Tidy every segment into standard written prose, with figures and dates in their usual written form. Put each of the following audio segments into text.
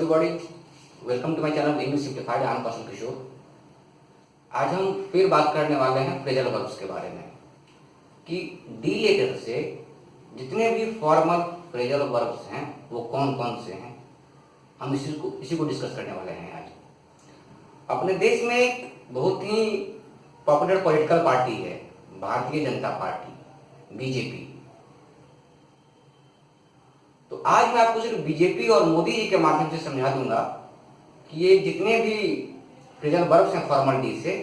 everybody, welcome to my channel English Simplified. I am Kaushal Kishore. आज हम फिर बात करने वाले हैं फ्रेजल वर्ब्स के बारे में कि डी लेटर से जितने भी फॉर्मल फ्रेजल वर्ब्स हैं वो कौन कौन से हैं। हम इसी को डिस्कस करने वाले हैं आज। अपने देश में एक बहुत ही पॉपुलर पॉलिटिकल पार्टी है भारतीय जनता पार्टी, बीजेपी। तो आज मैं आपको सिर्फ बीजेपी और मोदी जी के माध्यम से समझा दूंगा कि ये जितने भी फ्रेजल वर्ब्स हैं फॉर्मल डी से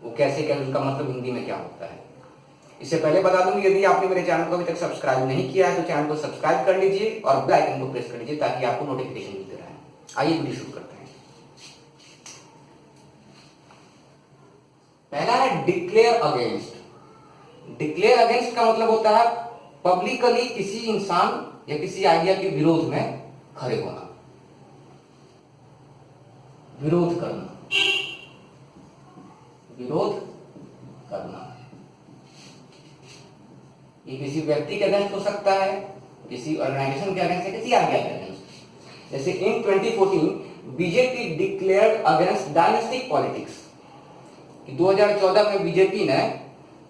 वो कैसे उनका मतलब हिंदी में क्या होता है। इससे पहले बता दूं यदि आपने मेरे चैनल को अभी तक सब्सक्राइब नहीं किया है तो चैनल को सब्सक्राइब कर लीजिए और बेल आइकन को प्रेस कर लीजिए ताकि आपको नोटिफिकेशन मिलते रहे। आइए वीडियो शुरू करते हैं। पहला है डिक्लेयर अगेंस्ट। डिक्लेयर अगेंस्ट का मतलब होता है पब्लिकली किसी इंसान या किसी आइडिया के विरोध में खड़े होना, विरोध करना, विरोध करना। ये किसी व्यक्ति के अगेंस्ट हो सकता है, किसी ऑर्गेनाइजेशन के अगेंस्ट है, किसी आइडिया के अगेंस्ट। जैसे इन 2014 BJP declared against dynastic politics. 2014 में बीजेपी ने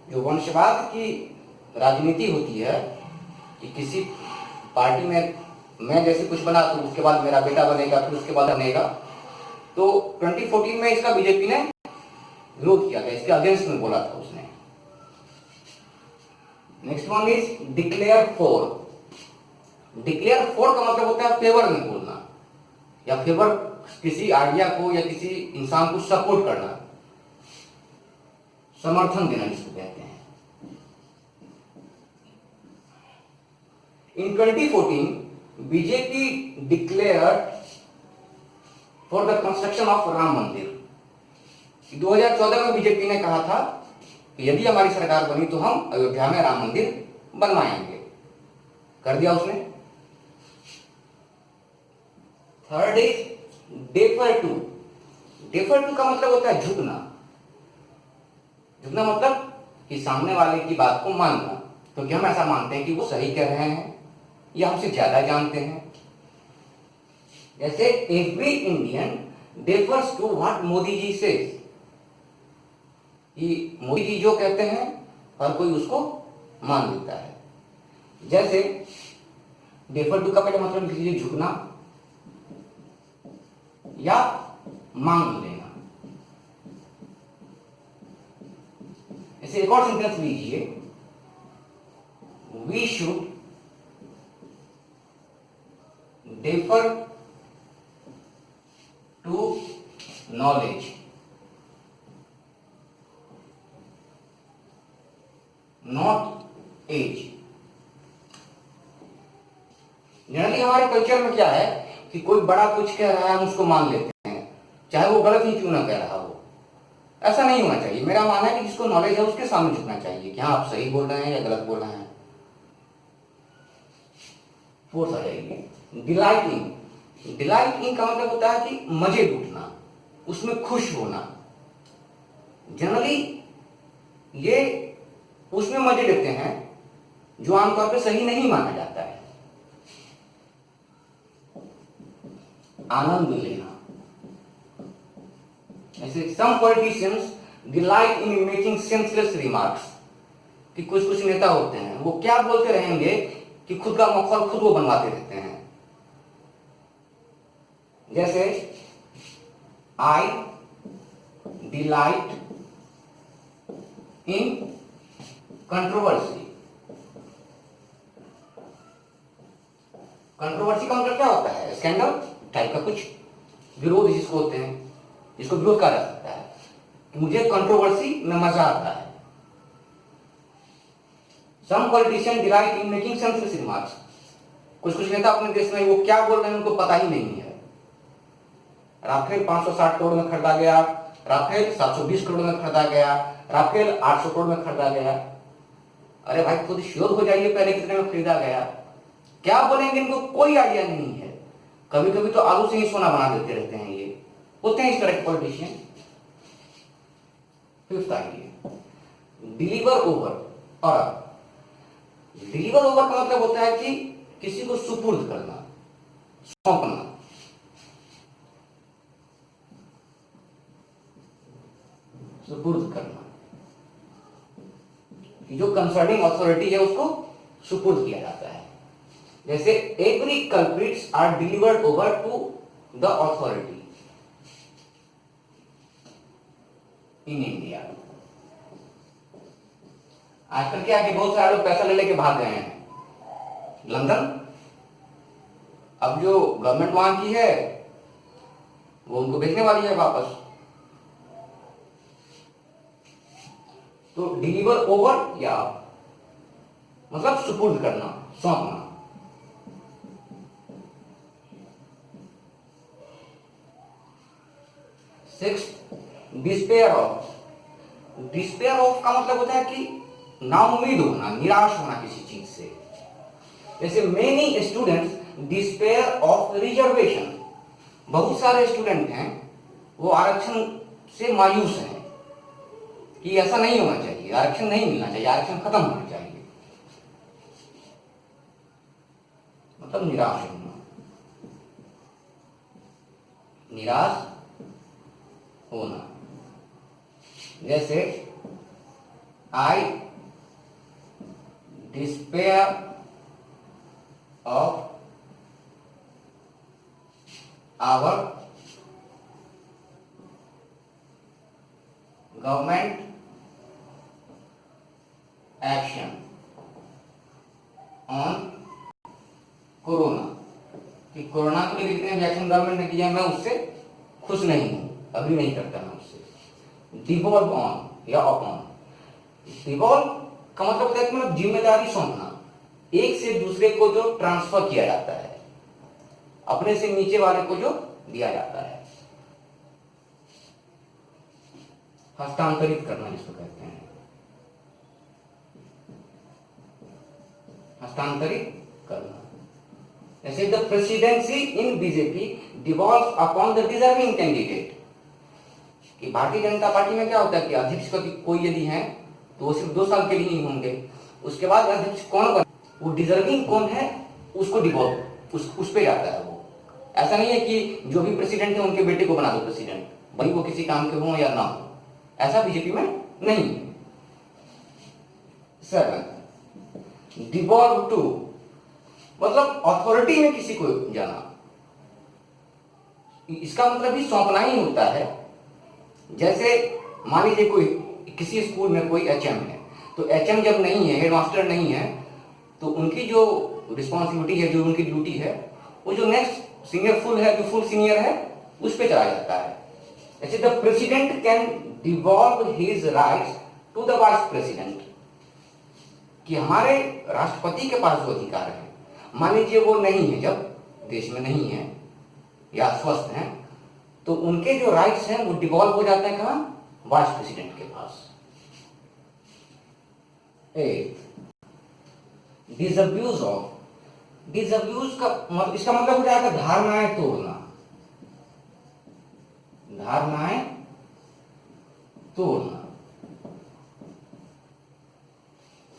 जो वंशवाद की राजनीति होती है कि किसी पार्टी में मैं जैसे कुछ बना तो उसके बाद मेरा बेटा बनेगा, फिर उसके बाद बनेगा, तो 2014 में इसका बीजेपी ने विरोध किया था, इसके अगेंस्ट में बोला था उसने। Next one is declare for. Declare for का मतलब होता है फेवर में बोलना या फेवर किसी आइडिया को या किसी इंसान को सपोर्ट करना, समर्थन देना जिसको कहते हैं। In 2014, BJP declared for the construction of Ram मंदिर। 2014 में बीजेपी ने कहा था कि यदि हमारी सरकार बनी तो हम अयोध्या में राम मंदिर बनवाएंगे। कर दिया उसने। Third is defer to. Defer to का मतलब होता है झुकना। झुकना मतलब कि सामने वाले की बात को मानना, क्योंकि हम ऐसा मानते हैं कि वो सही कह रहे हैं या हमसे ज्यादा जानते हैं। जैसे every Indian defers to what Modi ji says. Modi ji जो कहते हैं हर कोई उसको मान लेता है। जैसे डेफर टू का पहले मतलब लिख लीजिए झुकना या मान लेना। ऐसे एक और सेंटेंस लीजिए, we should defer to knowledge, not age। Generally हमारे कल्चर में क्या है कि कोई बड़ा कुछ कह रहा है हम उसको मान लेते हैं, चाहे वो गलत ही क्यों ना कह रहा हो। ऐसा नहीं होना चाहिए। मेरा मानना है कि जिसको नॉलेज है उसके सामने झुकना चाहिए कि हाँ आप सही बोल रहे हैं या गलत बोल रहे हैं। फोर्थ आ जाएगी डिलाइट इन। डिलाइट इन का मतलब होता है कि मजे लूटना, उसमें खुश होना। जनरली ये उसमें मजे लेते हैं जो आमतौर पे सही नहीं माना जाता है। आनंद लेना। ऐसे some politicians delight in making senseless remarks. कि कुछ कुछ नेता होते हैं वो क्या बोलते रहेंगे कि खुद का मखौल खुद वो बनवाते रहते हैं। जैसे आई डिलाइट इन कंट्रोवर्सी। कंट्रोवर्सी का मतलब क्या होता है? स्कैंडल टाइप का कुछ विरोध जिसको होते हैं, जिसको विरोध कहा जा सकता है कि मुझे कंट्रोवर्सी में मजा आता है। Some politician delight in making senseless remarks. कुछ कुछ नेता अपने देश में वो क्या बोल रहे हैं उनको पता ही नहीं है। राफेल 560 करोड़ में खरीदा गया, राफेल 720 करोड़ में खरीदा गया, राफेल 800 करोड़ में खरीदा गया। अरे भाई खुद श्योर हो जाइए पहले कितने में खरीदा गया। क्या बोलेंगे इनको कोई आइडिया नहीं है। कभी कभी तो आलू से ही सोना बना देते रहते हैं। ये होते हैं इस तरह के politician. Fifth idea deliver over. और डिलीवर ओवर का मतलब होता है कि किसी को सुपुर्द करना, सौंपना। सुपुर्द करना, जो कंसर्निंग अथॉरिटी है उसको सुपुर्द किया जाता है। जैसे every culprits are delivered over to the authority in India. आजकल क्या है कि बहुत सारे लोग पैसा ले लेके भाग गए हैं लंदन। अब जो गवर्नमेंट वहां की है वो उनको भेजने वाली है वापस। तो डिलीवर ओवर या मतलब सुपुर्द करना, सौंपना। Six, despair of. Despair of का मतलब होता है कि नाउम्मीद होना, निराश होना किसी चीज से। जैसे many students despair of reservation. बहुत सारे स्टूडेंट हैं वो आरक्षण से मायूस हैं कि ऐसा नहीं होना चाहिए, आरक्षण नहीं मिलना चाहिए, आरक्षण खत्म होना चाहिए, मतलब निराश होना, निराश होना। जैसे I despair of our government action on corona, कि कोरोना को लेकर जितने भी एक्शन गवर्नमेंट ने किया मैं उससे खुश नहीं हूं, अभी नहीं करता मैं उससे। डिवॉल्व ऑन या अपॉन। डिवॉल्व का मतलब होता है कि मतलब जिम्मेदारी सौंपना, एक से दूसरे को जो ट्रांसफर किया जाता है, अपने से नीचे वाले को जो दिया जाता है, हस्तांतरित करना जिसको कहते हैं, हस्तांतरित करना। जैसे the presidency in BJP devolves upon the deserving candidate, कि भारतीय जनता पार्टी में क्या होता है कि अध्यक्ष कोई यदि है तो वो सिर्फ 2 साल के लिए ही होंगे, उसके बाद अध्यक्ष कौन बने, वो डिजर्विंग कौन है उसको डिवॉल्व उस पे जाता है। वो ऐसा नहीं है कि जो भी प्रेसिडेंट है उनके बेटे को बना दो प्रेसिडेंट, भाई वो किसी काम के हो या ना हो, ऐसा बीजेपी में नहीं है। 7, डिवॉल्व टू मतलब अथॉरिटी में किसी को जाना, इसका मतलब भी सौंपना ही होता है। जैसे मान लीजिए कोई किसी स्कूल में कोई एचएम है, तो एचएम जब नहीं है, हेडमास्टर नहीं है, तो उनकी जो रिस्पॉन्सिबिलिटी है, जो उनकी ड्यूटी है, वो जो नेक्स्ट सीनियर फुल है, जो फुल सीनियर है, उस पर चला जाता है। जैसे the president can devolve his rights to the vice president, कि हमारे राष्ट्रपति के पास जो अधिकार है, मान लीजिए वो नहीं है, जब देश में नहीं है या स्वस्थ हैं, तो उनके जो राइट्स हैं वो डिवॉल्व हो जाते हैं कहां, वाइस प्रेसिडेंट के पास। 8, डिसअब्यूज ऑफ। डिसअब्यूज का इसका मतलब हो जाएगा धारणाएं तोड़ना, धारणाएं तोड़ना।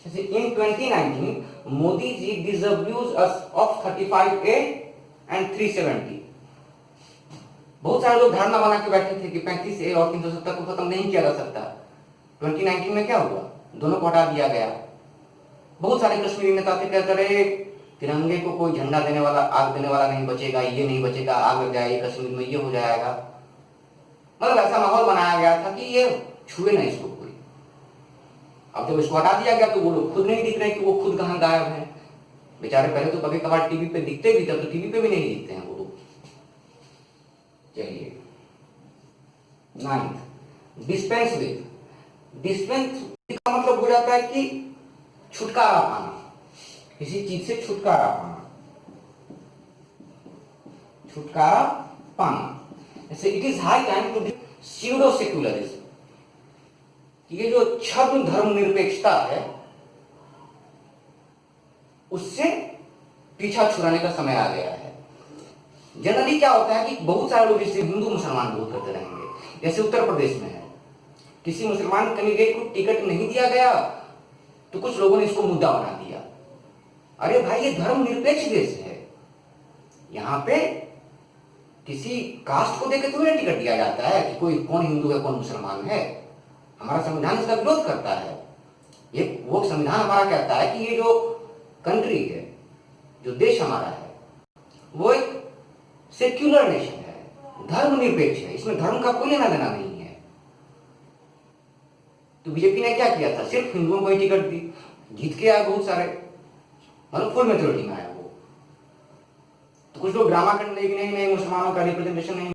जैसे इन 2019 मोदी जी डिसअब्यूज अस ऑफ 35A एंड 370। बहुत सारे लोग धारणा बना के बैठे थे कि 35A और 370 को खत्म नहीं किया जा सकता। 2019 में क्या हुआ, दोनों को हटा दिया गया। बहुत सारे कश्मीरी नेता थे कहते रहे तिरंगे को कोई झंडा देने वाला, आग देने वाला नहीं बचेगा, ये नहीं बचेगा, आग लग जाएगी कश्मीर में, ये हो जाएगा। मतलब ऐसा माहौल बनाया गया था कि ये छुए ना इसको कोई। अब जब इसको हटा दिया गया तो वो लोग खुद नहीं दिख रहे कि वो खुद कहां गायब है। बेचारे पहले तो कभी कभार टीवी पे दिखते भी थे, तो टीवी पे भी नहीं दिखते हैं वो लोग। चलिए 9, डिस्पेंस विद। डिस्पेंस का मतलब हो जाता है कि छुटकारा पाना, किसी चीज से छुटकारा पाना, छुटकारा पाना। जैसे it is high time to pseudo secularism, ये जो छद्म धर्मनिरपेक्षता है उससे पीछा छुड़ाने का समय आ गया है। जनरली क्या होता है कि बहुत सारे लोग इससे हिंदू मुसलमान विरोध करते रहेंगे। जैसे उत्तर प्रदेश में है, किसी मुसलमान कैंडिडेट को टिकट नहीं दिया गया तो कुछ लोगों ने इसको मुद्दा बना दिया। अरे भाई ये धर्मनिरपेक्ष देश है, यहां पे किसी कास्ट को देकर तुम्हें टिकट दिया जाता है कि कोई कौन हिंदू है कौन मुसलमान है। हमारा संविधान इसका विरोध करता है। ये वो संविधान हमारा कहता है कि ये जो कंट्री है, जो देश हमारा है, वो एक सेक्युलर नेशन है, धर्मनिरपेक्ष है, इसमें धर्म का कोई लेना देना नहीं है। तो बीजेपी ने क्या किया था, सिर्फ हिंदुओं को ही टिकट दी, जीत के आए बहुत सारे, मतलब फुल मेजोरिटी में आया वो। तो कुछ लोग ड्रामा करने लगे, नहीं मुसलमानों का रिप्रेजेंटेशन नहीं